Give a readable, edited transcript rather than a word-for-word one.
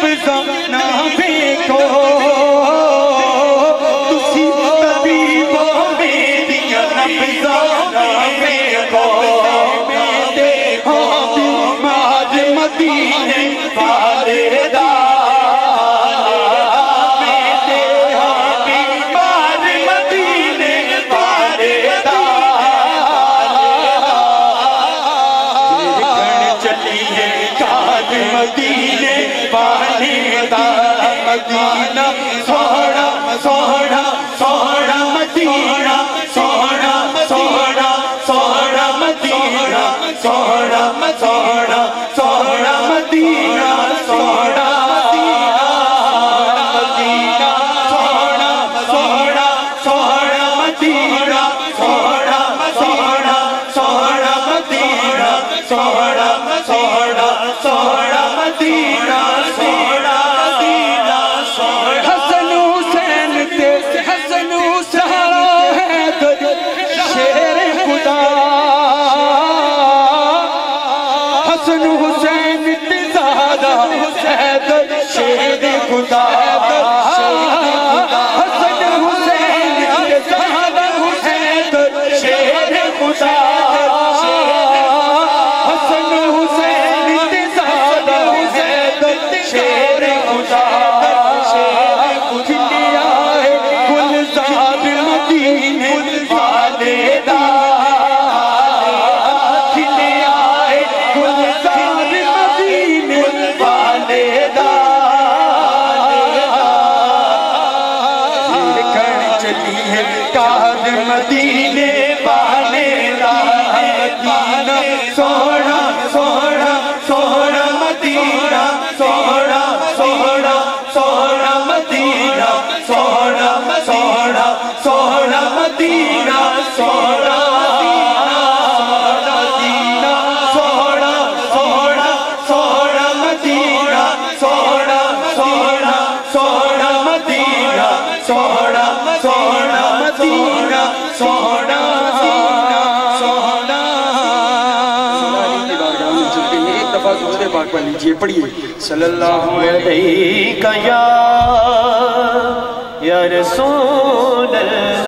نبضاں نہ دیکھو تسی طبیباں میریاں نبضاں نہ دیکھو میرے ہاں بیمار مدینے والے دا مدینے والے دا مدینہ سوہنا سوہنا سوہنا مدینہ سوہنا سوہنا سوہنا مدینہ سوہنا سوہنا سوہنا مدینہ سوہنا مدینہ سوہنا سوہنا سوہنا مدینہ سوہنا سوہنا سوہنا مدینہ سوہنا سوہنا سوہنا مدینہ سوہنا مدینہ سوہنا حسن حسین تے حسن حسین حیدر شیر خدا حسن حسین تے زادہ حیدر شیر خدا حسن حسین تے زادہ حیدر شیر خدا حسن حسین تے زادہ حیدر شیر خدا کھلیا ہے گلزار مدینے والے دا کھلیا ہے گلزار مدینے والے دا لکھن چلی ہے کار مدینے والے دا مدینہ سوہنا سوہنا سوہنا مدینہ سوہنا سوہنا سوہنا مدینہ سوہنا سوہنا سوہنا مدینہ سوہنا مدینہ سوہنا سوہنا سوہنا مدینہ سوہنا سوہنا سوہنا مدینہ سوہنا سوہنا مدینہ سوہنا ایک دفعہ درود پاک پڑھ لیجئے پڑھیے صلی اللہ علیہ یا رسول اللہ